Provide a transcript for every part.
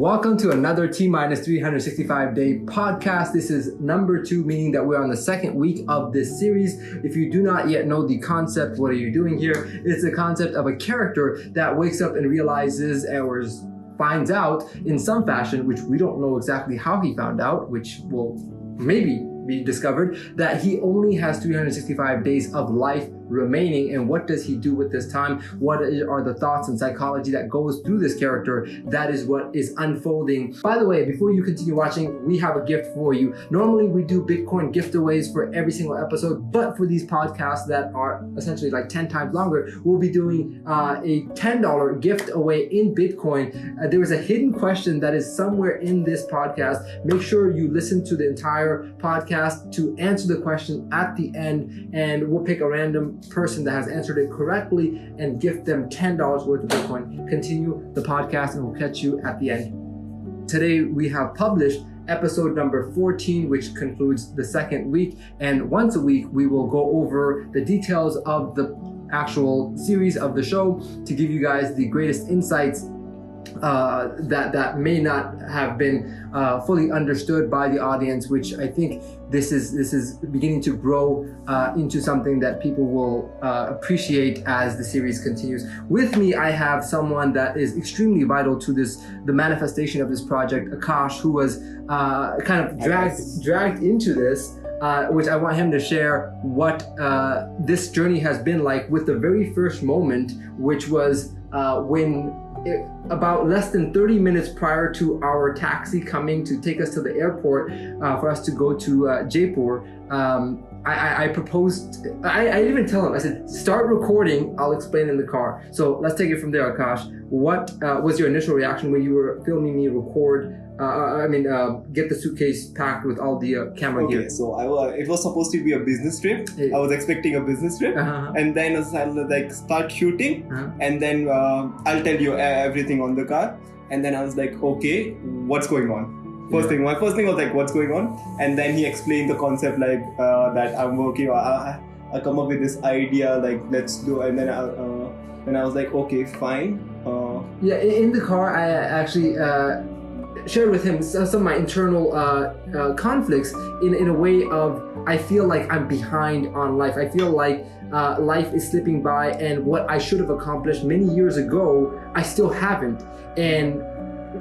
Welcome to another T-minus 365 day podcast. This is number 2, meaning that we're on the second week of this series. If you do not yet know the concept, what are you doing here? It's the concept of a character that wakes up and realizes or finds out in some fashion, which we don't know exactly how he found out, which will maybe be discovered, that he only has 365 days of life remaining. And what does he do with this time? What are the thoughts and psychology that goes through this character? That is what is unfolding. By the way, before you continue watching, we have a gift for you. Normally we do Bitcoin giveaways for every single episode, but for these podcasts that are essentially like 10 times longer, we'll be doing a $10 gift away in Bitcoin. There is a hidden question that is somewhere in this podcast. Make sure you listen to the entire podcast to answer the question at the end, and we'll pick a random person that has answered it correctly and gift them $10 worth of Bitcoin. Continue the podcast and we'll catch you at the end. Today we have published episode number 14, which concludes the second week, and once a week we will go over the details of the actual series of the show to give you guys the greatest insights that may not have been fully understood by the audience, which I think this is beginning to grow into something that people will appreciate as the series continues. With me, I have someone that is extremely vital to the manifestation of this project, Akash, who was kind of dragged into this, which I want him to share what this journey has been like with the very first moment, which was about less than 30 minutes prior to our taxi coming to take us to the airport for us to go to Jaipur. I proposed, I didn't even tell him, I said, start recording, I'll explain in the car. So let's take it from there, Akash. What was your initial reaction when you were filming me record, get the suitcase packed with all the camera gear? Okay, so it was supposed to be a business trip. I was expecting a business trip, and then I'll start shooting, and then I'll tell you everything on the car. And then I was like, okay, what's going on? My first thing was like, what's going on? And then he explained the concept that I'm working. I come up with this idea, like let's do, and then I was like, okay, fine. In the car, I actually shared with him some of my internal conflicts in a way of, I feel like I'm behind on life. I feel like life is slipping by, and what I should have accomplished many years ago, I still haven't. And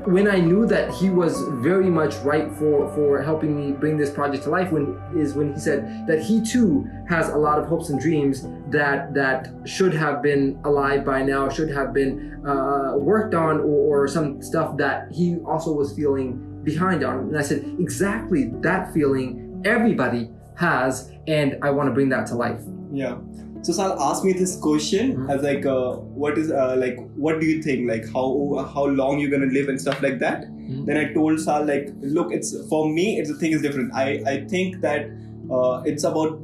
when I knew that he was very much right for helping me bring this project to life, when he said that he too has a lot of hopes and dreams that should have been alive by now, should have been worked on, or some stuff that he also was feeling behind on. And I said, exactly that feeling everybody has, and I want to bring that to life. Yeah. So Sal asked me this question as what do you think, like how long you're gonna live and stuff like that. Then I told Sal, like, look, for me the thing is different. I think that it's about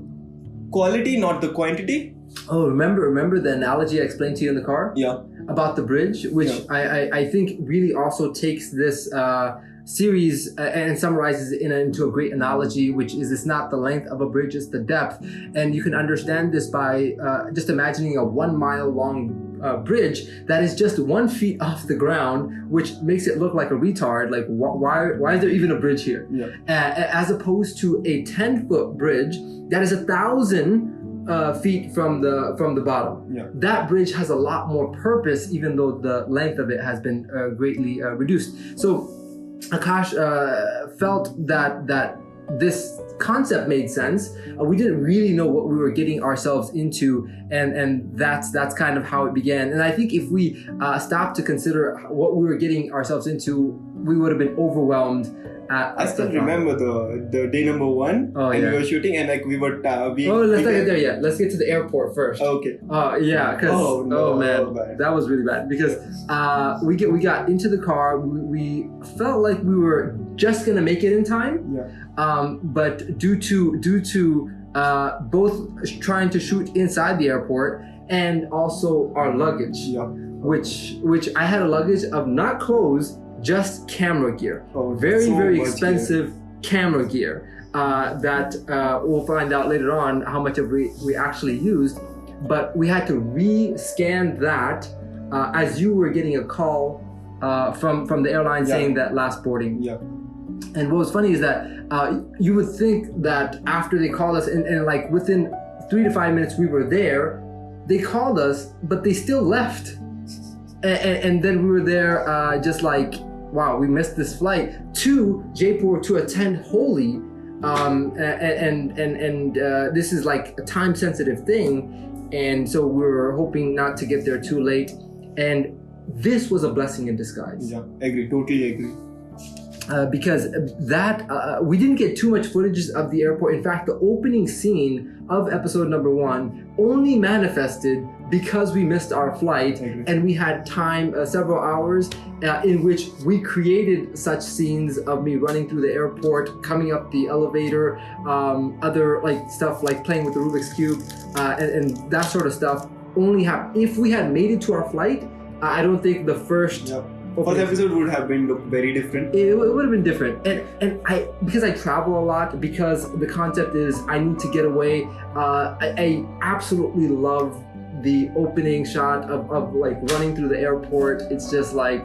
quality, not the quantity. Oh, remember the analogy I explained to you in the car? Yeah. About the bridge, which I think really also takes this series and summarizes it into a great analogy, which is, it's not the length of a bridge, it's the depth. And you can understand this by just imagining a 1 mile long bridge that is just 1 feet off the ground, which makes it look like a retard. Like, why is there even a bridge here? As opposed to a 10-foot bridge that is 1,000 feet from the bottom. That bridge has a lot more purpose, even though the length of it has been greatly reduced. So Akash felt that this concept made sense. We didn't really know what we were getting ourselves into, and that's kind of how it began. And I think if we stopped to consider what we were getting ourselves into, we would have been overwhelmed. I still remember the day number 1, and we were shooting, and like we were. Let's not get there yet. Let's get to the airport first. Okay. Man, that was really bad because we got into the car. We felt like we were just gonna make it in time. But due to both trying to shoot inside the airport and also our luggage, which I had a luggage of not clothes, just camera gear. Very expensive camera gear that we'll find out later on how much of we actually used. But we had to re-scan that as you were getting a call from the airline saying that last boarding. Yeah. And what was funny is that you would think that after they called us, and like within 3 to 5 minutes we were there, they called us, but they still left. And then we were there just like, wow, we missed this flight to Jaipur to attend Holi. And this is like a time sensitive thing. And so we were hoping not to get there too late. And this was a blessing in disguise. Yeah, agree, totally agree. Because we didn't get too much footage of the airport. In fact, the opening scene of episode number 1 only manifested because we missed our flight, and we had time, several hours, in which we created such scenes of me running through the airport, coming up the elevator, other like stuff like playing with the Rubik's Cube, and that sort of stuff. Only if we had made it to our flight, I don't think the first. Yep. First episode would have been very different. It would have been different, and because I travel a lot, because the concept is I need to get away. I absolutely love the opening shot of like running through the airport. It's just like.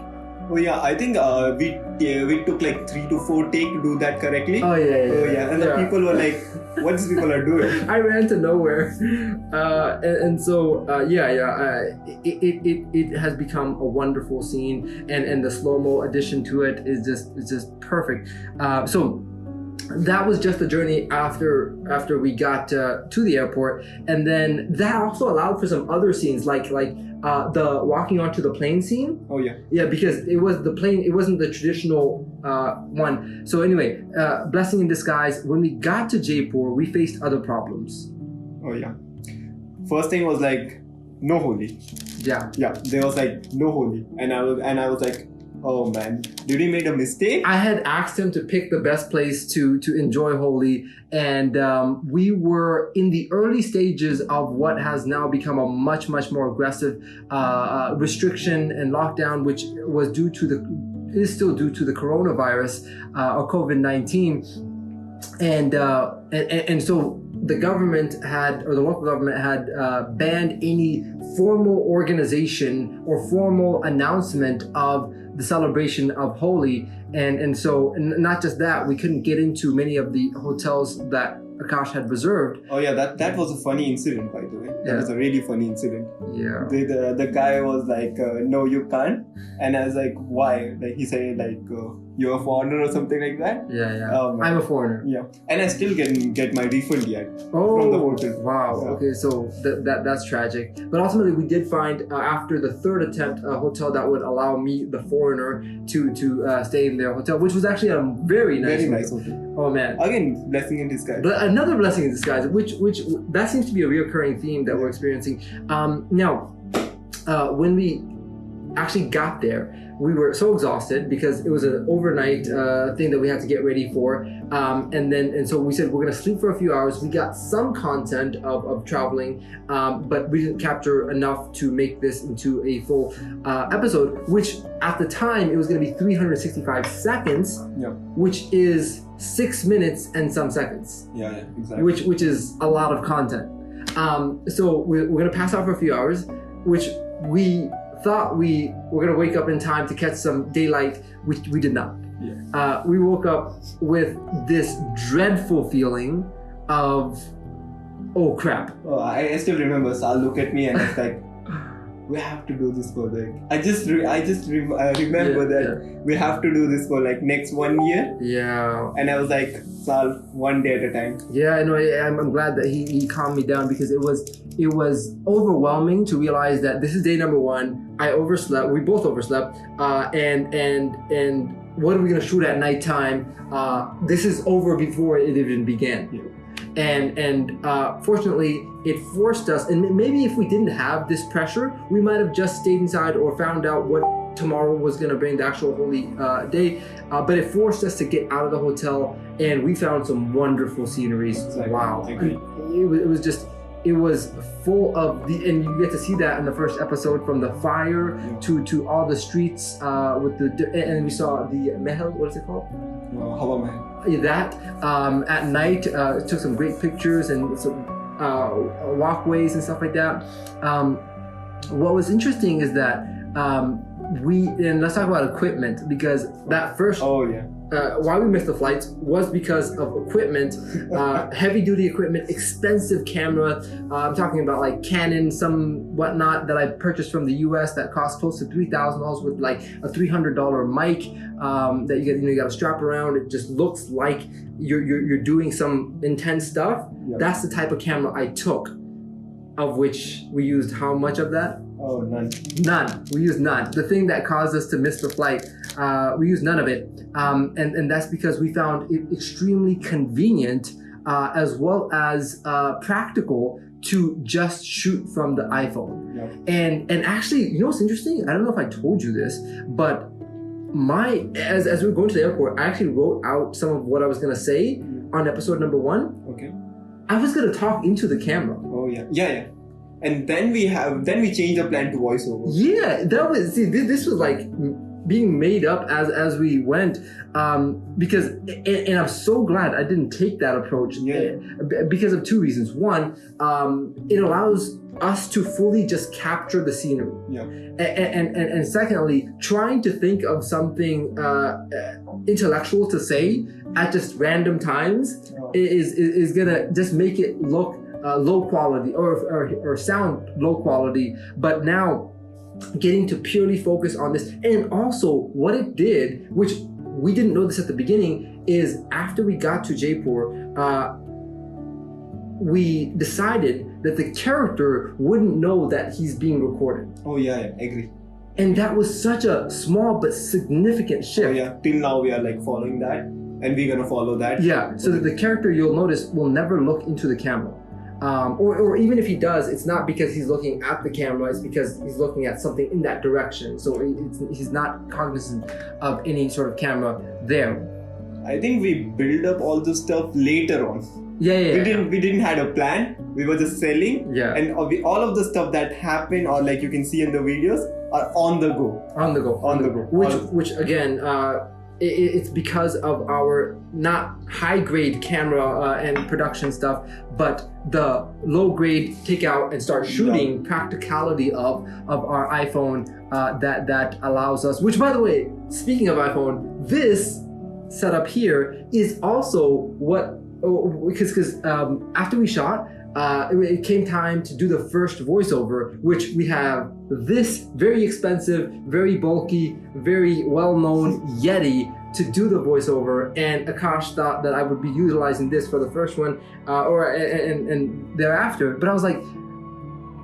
Oh yeah, I think we took like 3 to 4 takes to do that correctly. Oh yeah. And the people were like, "What these people are doing?" I ran to nowhere, and so it has become a wonderful scene, and the slow-mo addition to it is just perfect. So that was just the journey after we got to the airport, and then that also allowed for some other scenes like the walking onto the plane scene. Oh yeah. Yeah, because it was the plane. It wasn't the traditional one. So anyway, blessing in disguise. When we got to Jaipur, we faced other problems. Oh yeah. First thing was like no Holi. Yeah. Yeah. There was like no Holi, and I was like, oh man, did he make a mistake? I had asked him to pick the best place to enjoy Holi, and we were in the early stages of what has now become a much more aggressive restriction and lockdown, which was is still due to the coronavirus or COVID-19, and so the government had, or the local government had banned any formal organization or formal announcement of the celebration of Holi, and so not just that, we couldn't get into many of the hotels that Akash had reserved. Oh yeah, that was a funny incident, by the way. That was a really funny incident. Yeah. The guy was like, no, you can't, and I was like, why? Like he said like, you're a foreigner or something like that. Yeah. I'm a foreigner. Yeah, and I still get my refund yet from the hotel. Wow. Yeah. Okay, so that's tragic. But ultimately, we did find after the third attempt a hotel that would allow me, the foreigner, to stay in their hotel, which was actually a very nice hotel. Oh man. Again, blessing in disguise. Another blessing in disguise, which that seems to be a reoccurring theme that we're experiencing. Now, when we actually got there, we were so exhausted because it was an overnight thing that we had to get ready for, and so we said we're gonna sleep for a few hours. We got some content of traveling, but we didn't capture enough to make this into a full episode, which at the time it was gonna be 365 seconds, which is 6 minutes and some seconds. Yeah, exactly. Which is a lot of content. So we're gonna pass out for a few hours, which we thought we were going to wake up in time to catch some daylight, which we did not. Yeah. We woke up with this dreadful feeling of, oh crap. Oh, I still remember Sal looked at me and it's like, we have to do this for like, I remember that we have to do this for like next 1 year. Yeah. And I was like, Sal, 1 day at a time. Yeah, I know. I'm glad that he calmed me down, because it was overwhelming to realize that this is day number 1. I overslept. We both overslept. And what are we gonna shoot at nighttime? This is over before it even began. Yeah. And fortunately, it forced us. And maybe if we didn't have this pressure, we might have just stayed inside or found out what tomorrow was gonna bring, the actual Holi day. But it forced us to get out of the hotel, and we found some wonderful sceneries. Exactly. Wow. It was full of and you get to see that in the first episode, from the fire to all the streets and we saw the Mahal, what is it called? Hawa Mahal. That at night, took some great pictures and some walkways and stuff like that. What was interesting is that and let's talk about equipment, because that first why we missed the flights was because of equipment, heavy duty equipment, expensive camera. I'm talking about like Canon, some whatnot that I purchased from the US that cost close to $3,000 with like a $300 mic that you got to strap around. It just looks like you're doing some intense stuff. Yeah. That's the type of camera I took, of which we used how much of that? Oh, none. None. We used none. The thing that caused us to miss the flight, we used none of it. And that's because we found it extremely convenient as well as practical to just shoot from the iPhone. Yep. And actually, you know what's interesting? I don't know if I told you this, but as we were going to the airport, I actually wrote out some of what I was going to say on episode number 1. Okay. I was going to talk into the camera. Oh, yeah. Yeah. And then we changed the plan to voiceover. Yeah, this was like being made up as we went, because and I'm so glad I didn't take that approach. Yeah. Because of 2 reasons. One, it allows us to fully just capture the scenery. Yeah. And secondly, trying to think of something intellectual to say at just random times is gonna just make it look low quality or sound low quality. But now getting to purely focus on this, and also what it did, which we didn't know this at the beginning, is after we got to Jaipur, we decided that the character wouldn't know that he's being recorded. Oh yeah, I agree. And that was such a small but significant shift. Oh yeah, till now we are like following that, and we're gonna follow that. Yeah, so that the character, you'll notice, will never look into the camera. Or even if he does, it's not because he's looking at the camera, it's because he's looking at something in that direction. So he's not cognizant of any sort of camera there. I think we build up all this stuff later on. Yeah. We didn't had a plan. We were just selling. Yeah. And all of the stuff that happened, or like you can see in the videos, are on the go. On the go. Which again, it's because of our not high grade camera and production stuff, but the low grade take out and start shooting practicality of our iPhone that allows us. Which, by the way, speaking of iPhone, this setup here is also what, because after we shot, it came time to do the first voiceover, which we have this very expensive, very bulky, very well-known Yeti to do the voiceover, and Akash thought that I would be utilizing this for the first one and thereafter. But I was like,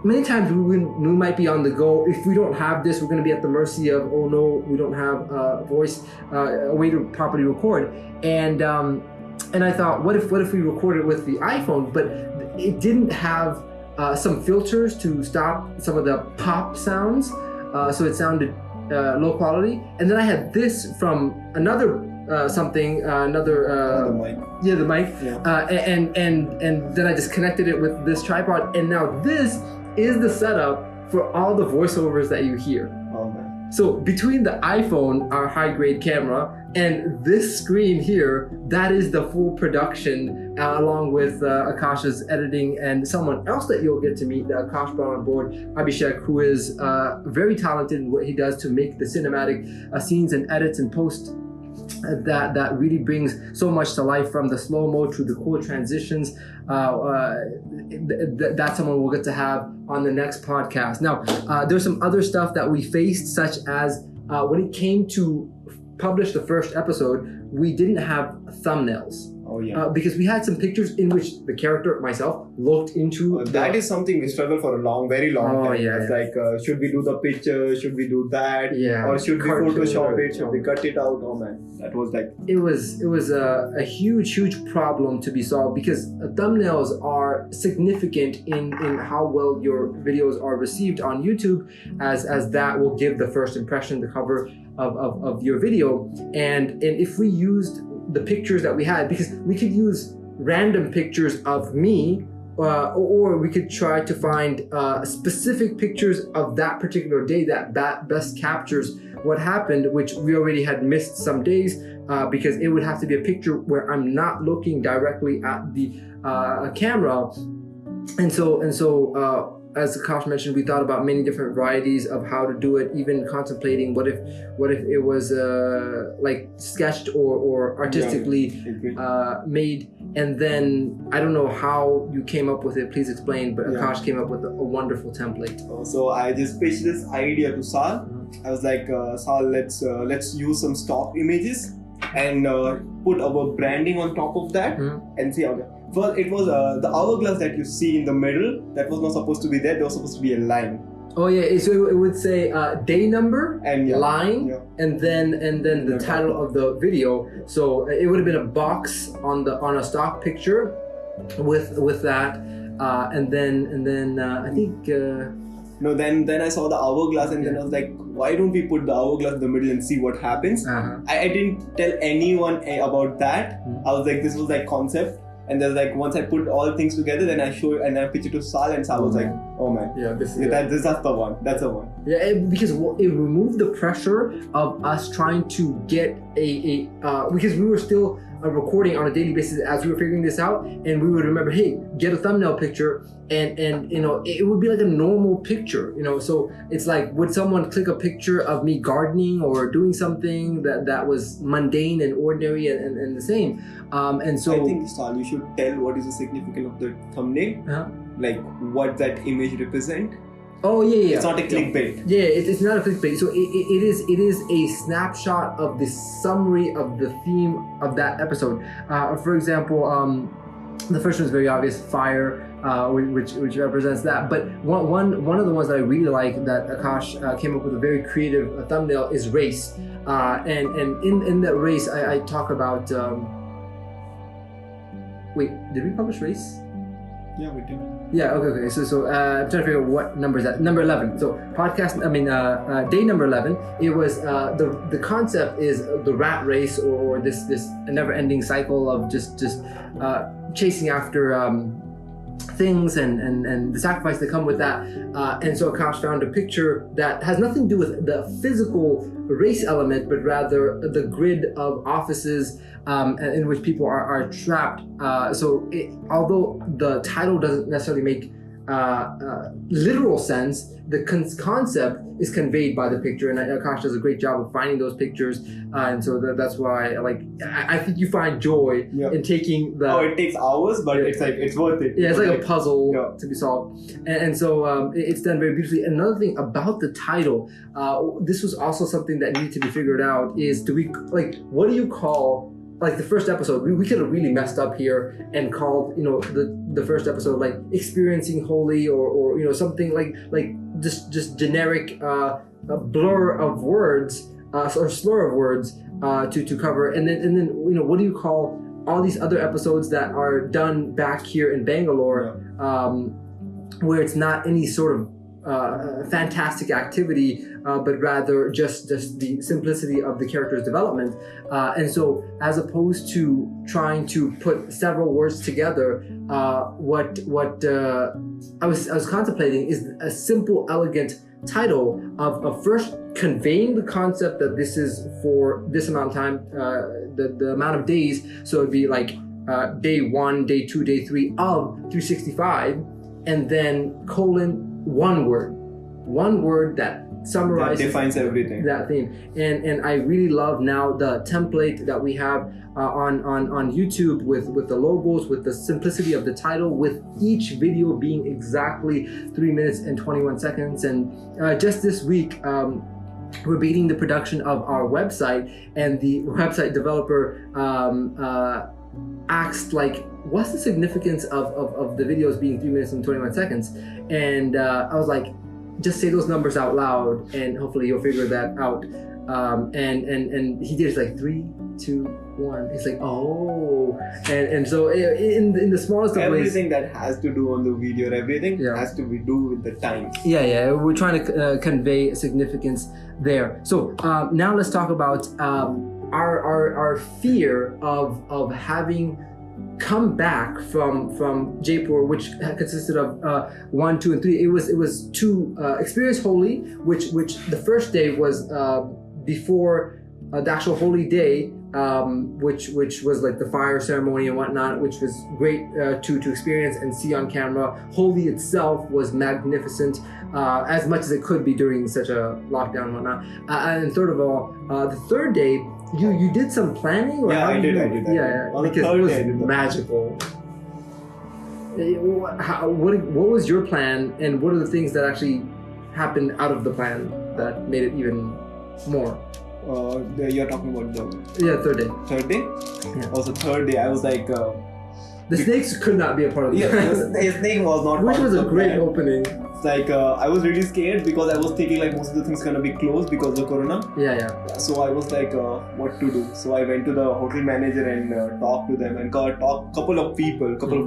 many times we might be on the go. If we don't have this, we're going to be at the mercy of, oh no, we don't have a way to properly record. And I thought, what if we recorded with the iPhone? But it didn't have some filters to stop some of the pop sounds, so it sounded low quality. And then I had this from another the mic. Yeah, the mic. Yeah. And then I just connected it with this tripod, and now this is the setup for all the voiceovers that you hear. Oh man. So between the iPhone, our high-grade camera, and this screen here, that is the full production, along with Akash's editing and someone else that you'll get to meet that Akash brought on board, Abhishek, who is very talented in what he does to make the cinematic scenes and edits and post that really brings so much to life, from the slow-mo to the cool transitions. That's someone we'll get to have on the next podcast. Now, there's some other stuff that we faced, such as when it came to publish the first episode, we didn't have thumbnails. Oh yeah. Because we had some pictures in which the character, myself, looked into. That is something we struggled for a very long time. Yeah. It's like, should we do the picture? Should we do that? Yeah. Or should we Photoshop it? Should we cut it out? Oh man, that was like. It was a huge problem to be solved, because thumbnails are significant in how well your videos are received on YouTube, as that will give the first impression, the cover of your video. And if we used the pictures that we had, because we could use random pictures of me, or we could try to find specific pictures of that particular day that best captures what happened, which we already had missed some days, because it would have to be a picture where I'm not looking directly at the camera. And so as Akash mentioned, we thought about many different varieties of how to do it, even contemplating what if it was like sketched or artistically made. And then I don't know how you came up with it. Please explain. But Akash came up with a wonderful template. So I just pitched this idea to Sal. I was like, Sal, let's use some stock images and put our branding on top of that and see how. Well, it was the hourglass that you see in the middle. That was not supposed to be there. There was supposed to be a line. Oh yeah, so it would say day number and line, and then the title of the video. So it would have been a box on a stock picture with that, and then I think. No, then I saw the hourglass, and then I was like, why don't we put the hourglass in the middle and see what happens? I didn't tell anyone about that. I was like, this was like concept. And there's like, once I put all things together, then I show and I pitch it to Sal, and Sal was like, oh man, that's the one. That's the one. Yeah, because it removed the pressure of us trying to get because we were still recording on a daily basis as we were figuring this out, and we would remember, hey, get a thumbnail picture, and you know, it would be like a normal picture, you know. So it's like, would someone click a picture of me gardening or doing something that was mundane and ordinary and the same, and so I think, Sal, you should tell what is the significance of the thumbnail, like what that image represent. Oh yeah. It's not a clickbait. Yeah, it's not a clickbait. So it is a snapshot of the summary of the theme of that episode. For example, the first one is very obvious, fire, which represents that. But one of the ones that I really like that Akash came up with a very creative thumbnail is race. And in that race, I talk about. Wait, did we publish race? Yeah, we did. Yeah, okay. So I'm trying to figure out what number is that. Number 11. So day number 11. It was the concept is the rat race or this never-ending cycle of just chasing after things and the sacrifice that come with that. And so Akash found a picture that has nothing to do with the physical race element, but rather the grid of offices in which people are trapped. Although the title doesn't necessarily make literal sense, the concept is conveyed by the picture, and Akash does a great job of finding those pictures, and so that's why I think you find joy in taking the. Oh, it takes hours, but it's worth it. Yeah, it's like a puzzle to be solved, and so it's done very beautifully. Another thing about the title, this was also something that needed to be figured out. Is what do you call? Like the first episode, we could have really messed up here and called, you know, the first episode like experiencing holy or you know, something like just generic blur of words or slur of words to cover, and then you know, what do you call all these other episodes that are done back here in Bangalore, where it's not any sort of fantastic activity, but rather just the simplicity of the character's development, and so as opposed to trying to put several words together, what I was contemplating is a simple, elegant title of first conveying the concept that this is for this amount of time, the amount of days, so it'd be like day 1, day 2, day 3 of 365, and then one word that summarizes, that defines everything, that theme. And I really love now the template that we have on YouTube with the logos, with the simplicity of the title, with each video being exactly 3 minutes and 21 seconds. And just this week, we're beginning the production of our website, and the website developer asked, like, what's the significance of the videos being 3 minutes and 21 seconds? And I was like, just say those numbers out loud and hopefully you'll figure that out. And he did it like 3, 2, 1. He's like, oh, and so in the smallest of ways, everything that has to do on the video, everything has to be do with the times. Yeah, we're trying to convey significance there. So now let's talk about our fear of having come back from Jaipur, which consisted of 1, 2, and 3. It was to experience Holi, which the first day was before the actual Holi day, which was like the fire ceremony and whatnot, which was great to experience and see on camera. Holi itself was magnificent, as much as it could be during such a lockdown and whatnot. And third of all, the third day, you did some planning? Or yeah, I did. Yeah, because it was magical. What was your plan, and what are the things that actually happened out of the plan that made it even more? You're talking about the third day. Third day? Yeah. Also third day, I was like the snakes could not be a part of the plan. The snake was not which part was of a the great plan. opening. It's like I was really scared because I was thinking like most of the things gonna be closed because of Corona. Yeah. So I was like, what to do? So I went to the hotel manager and talked to them and got couple of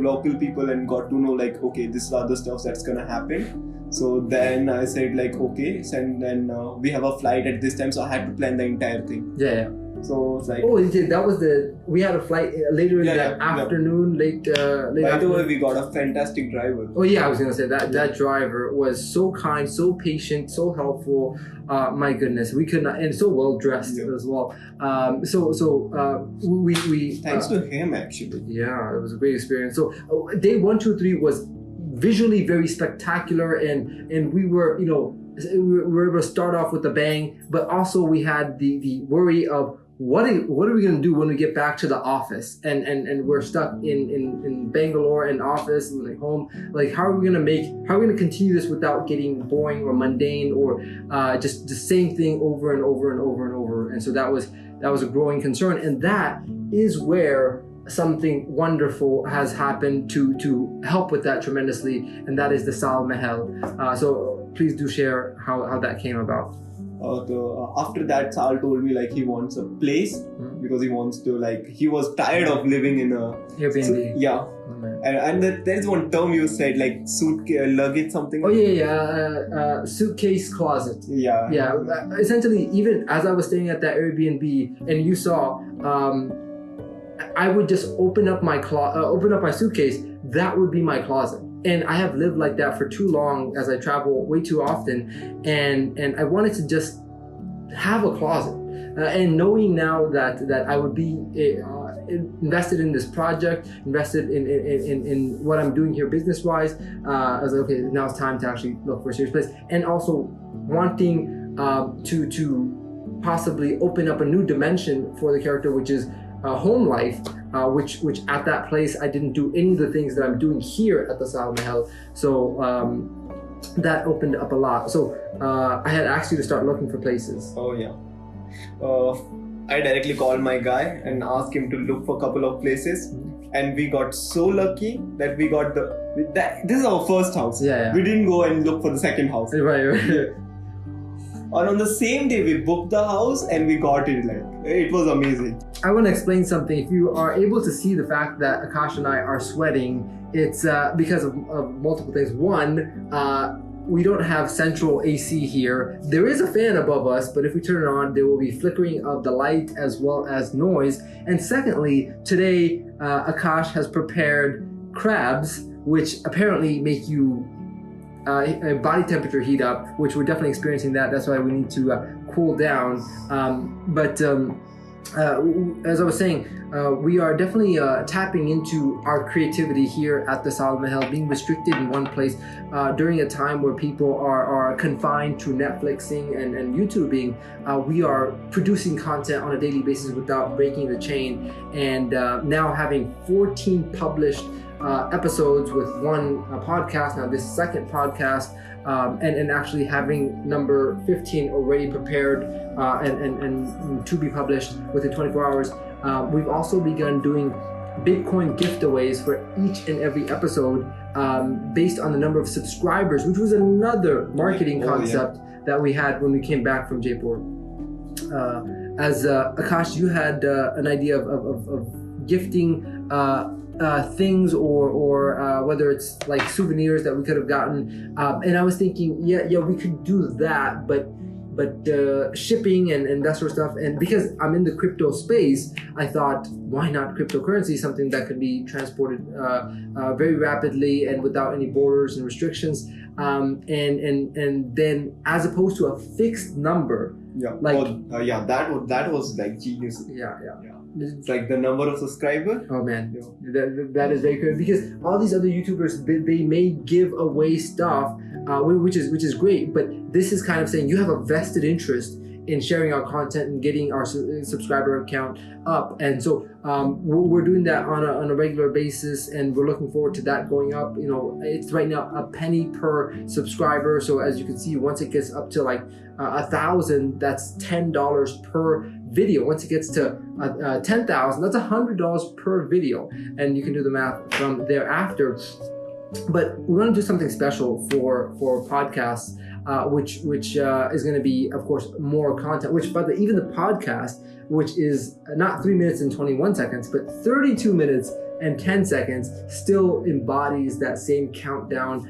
local people, and got to know like, okay, this is other stuff that's gonna happen. So then I said like, okay, and then we have a flight at this time, so I had to plan the entire thing. Yeah. So it's like, we had a flight later in the afternoon, late by the way, we got a fantastic driver. Oh yeah, I was gonna say that driver was so kind, so patient, so helpful. My goodness, we could not, and so well dressed as well. We thanks to him actually. Yeah, it was a great experience. So day 1, 2, 3 was visually very spectacular, and we were we were able to start off with a bang, but also we had the worry of what are we going to do when we get back to the office, and we're stuck in Bangalore and office and like home. Like how are we going to continue this without getting boring or mundane or just the same thing over and over and over and over. And so that was a growing concern, and that is where something wonderful has happened to help with that tremendously, and that is the Sal Mahal. So please do share how that came about. After that, Sal told me like he wants a place because he wants to he was tired of living in a Airbnb. Yeah. And there's one term you said like luggage something. Oh yeah. Suitcase closet. Yeah. Essentially, even as I was staying at that Airbnb, and you saw, I would just open up my suitcase. That would be my closet. And I have lived like that for too long, as I travel way too often, and I wanted to just have a closet. And knowing now that I would be invested in this project, invested in what I'm doing here business-wise, I was like, okay, now it's time to actually look for a serious place. And also wanting to possibly open up a new dimension for the character, which is home life, which at that place I didn't do any of the things that I'm doing here at the Sal Mahal. So that opened up a lot. So I had asked you to start looking for places. Oh yeah. I directly called my guy and asked him to look for a couple of places, and we got so lucky that we got this is our first house. Yeah. We didn't go and look for the second house. Right. And on the same day we booked the house and we got it. It was amazing. I want to explain something. If you are able to see the fact that Akash and I are sweating, it's because of multiple things. One, we don't have central AC here. There is a fan above us, but if we turn it on, there will be flickering of the light as well as noise. And secondly, today Akash has prepared crabs, which apparently make you body temperature heat up, which we're definitely experiencing that. That's why we need to cool down. But as I was saying, we are definitely tapping into our creativity here at the Sal Mahal, being restricted in one place during a time where people are confined to Netflixing and YouTubing. We are producing content on a daily basis without breaking the chain, and now having 14 published episodes with one podcast, now this second podcast, and actually having number 15 already prepared and to be published within 24 hours. We've also begun doing Bitcoin giveaways for each and every episode based on the number of subscribers, which was another marketing concept that we had when we came back from Jaipur. As Akash, you had an idea of gifting things or whether it's like souvenirs that we could have gotten, and I was thinking we could do that, but shipping and that sort of stuff, and because I'm in the crypto space, I thought, why not cryptocurrency, something that could be transported very rapidly and without any borders and restrictions, and then as opposed to a fixed number Yeah. Like, that was like genius. Yeah. It's like the number of subscribers. Oh man, that is very good, because all these other YouTubers, they may give away stuff, which is great, but this is kind of saying you have a vested interest in sharing our content and getting our subscriber count up, and so we're doing that on a regular basis, and we're looking forward to that going up. You know, it's right now a penny per subscriber, so as you can see, once it gets up to like 1,000, that's $10 per video. Once it gets to 10,000, that's $100 per video, and you can do the math from thereafter. But we want to do something special for podcasts, which is going to be, of course, more content. Which, but even the podcast, which is not 3 minutes and 21 seconds, but 32 minutes and 10 seconds, still embodies that same countdown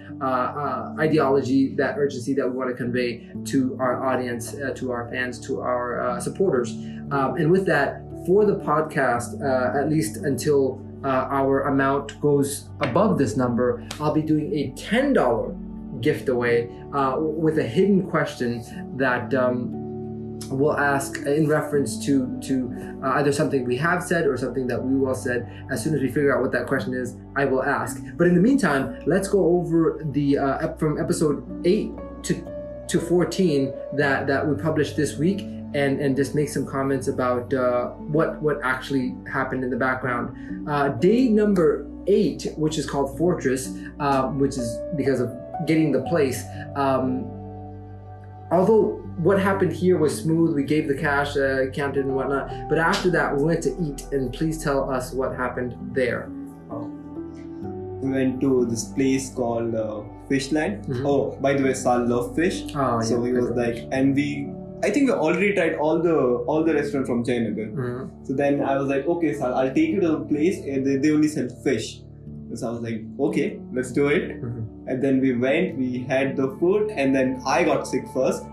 ideology, that urgency that we want to convey to our audience, to our fans, to our supporters. And with that, for the podcast, at least until our amount goes above this number, I'll be doing a $10 giftaway with a hidden question that we'll ask in reference to either something we have said or something that we will said. As soon as we figure out what that question is, I will ask. But in the meantime, let's go over the from episode 8 to 14 that we published this week, and just make some comments about what actually happened in the background. Day number 8, which is called Fortress, which is because of getting the place. Although what happened here was smooth, we gave the cash, counted and whatnot, but after that we went to eat, and please tell us what happened there. We went to this place called Fishland. Mm-hmm. Oh, by the way, Sal loves fish. Oh, so he was like, and I think we already tried all the restaurants from Jayanagar. Mm-hmm. So then I was like, okay, Sal, I'll take you to a place and they only sell fish. So I was like, okay, let's do it. Mm-hmm. And then we went, we had the food, and then I got sick first.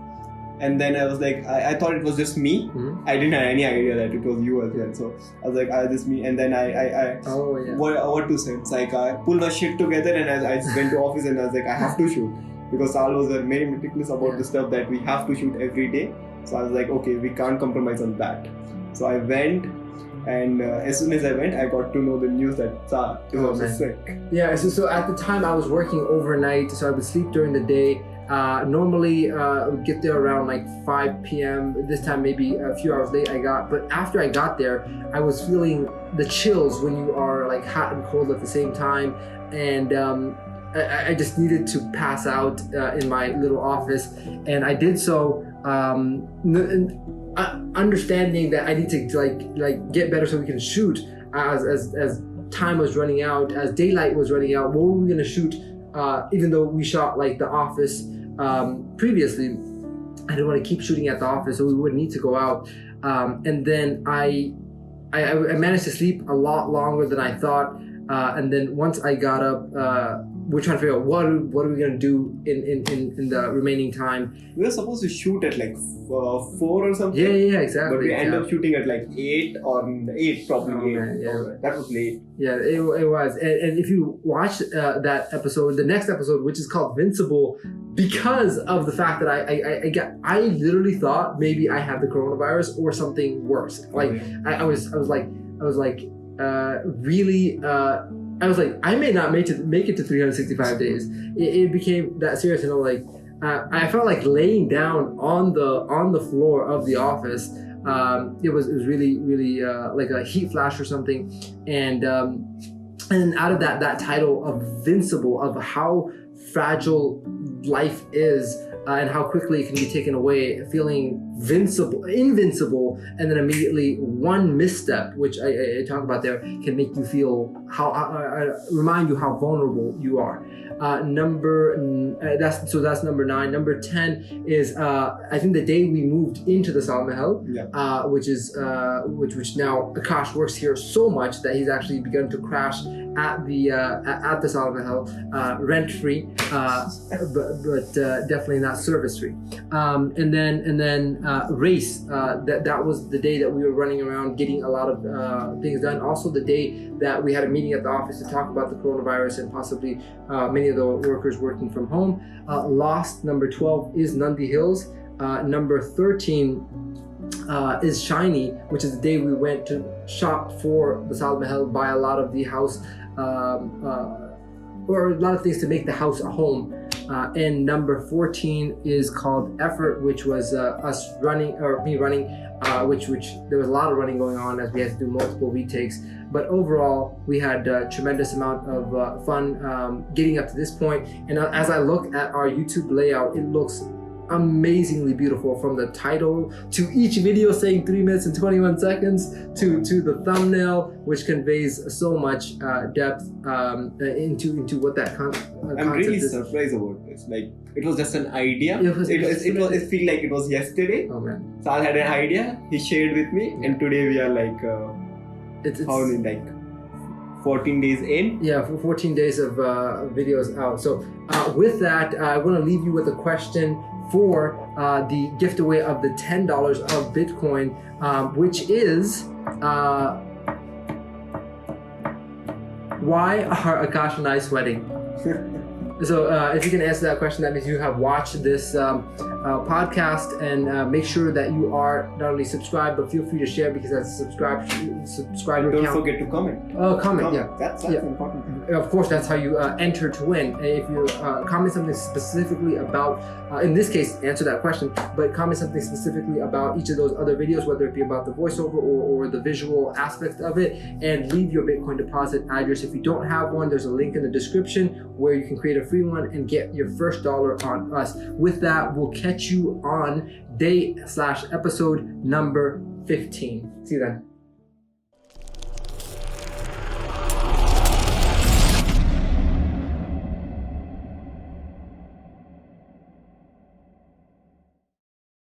And then I was like, I thought it was just me. Mm-hmm. I didn't have any idea that it was you as well. So I was like, just me. And then what to say? It's like I pulled my shit together, and I went to office, and I was like, I have to shoot. Because Sal was very meticulous about the stuff that we have to shoot every day. So I was like, okay, we can't compromise on that. So I went, and as soon as I went, I got to know the news that Sal is also sick. Yeah, so at the time I was working overnight, so I would sleep during the day. Normally I would get there around like 5 p.m. This time maybe a few hours late but after I got there, I was feeling the chills when you are like hot and cold at the same time, and I just needed to pass out in my little office, and I did so, understanding that I need to like get better so we can shoot as time was running out, as daylight was running out. What were we gonna shoot? Even though we shot like the office previously, I didn't want to keep shooting at the office, so we would need to go out. And then I managed to sleep a lot longer than I thought. And then once I got up, we're trying to figure out what are we gonna do in the remaining time. We were supposed to shoot at like 4 or something. Yeah, exactly. But we ended up shooting at like 8 probably 8. Man, yeah. That was late. Yeah, it was. And if you watch that episode, the next episode, which is called Vincible, because of the fact that I literally thought maybe I had the coronavirus or something worse. Like I was like really. I was like, I may not make it to 365 days. It became that serious, like I felt like laying down on the floor of the office. It was really like a heat flash or something, and out of that title of Vincible, of how fragile life is and how quickly it can be taken away, feeling invincible, and then immediately one misstep, which I talk about there, can make you feel remind you how vulnerable you are. That's number 9. Number 10 is I think the day we moved into the Sal Mahal, which is which now Akash works here so much that he's actually begun to crash at the Sal Mahal, rent free, but definitely not service free. And then race. That was the day that we were running around getting a lot of things done. Also the day that we had a meeting at the office to talk about the coronavirus and possibly many of the workers working from home. Lost, number 12, is Nandi Hills. number 13 is shiny, which is the day we went to shop for the Taj Mahal, buy a lot of the house or a lot of things to make the house a home. And number 14 is called effort, which was us running, or me running, which there was a lot of running going on as we had to do multiple retakes. But overall, we had a tremendous amount of fun getting up to this point. And as I look at our YouTube layout, it looks amazingly beautiful, from the title to each video saying 3 minutes and 21 seconds to the thumbnail, which conveys so much depth into what that concept I'm really surprised about this. Like, it was just an idea. It feel like it was yesterday. Oh man. Sal had an idea, he shared with me, and today we are like how many, like 14 days in? Yeah, for 14 days of videos out. So with that, I want to leave you with a question for the giftaway of the $10 of Bitcoin, which is why are Akash and I sweating? So if you can answer that question, that means you have watched this podcast, and make sure that you are not only subscribed, but feel free to share, because that's subscriber Don't count. forget to comment. Comment, yeah. That's important. Of course, that's how you enter to win. If you comment something specifically about, in this case, answer that question, but comment something specifically about each of those other videos, whether it be about the voiceover or the visual aspect of it, and leave your Bitcoin deposit address. If you don't have one, there's a link in the description where you can create a free one and get your first dollar on us. With that, we'll catch you on day/episode number 15. See you then.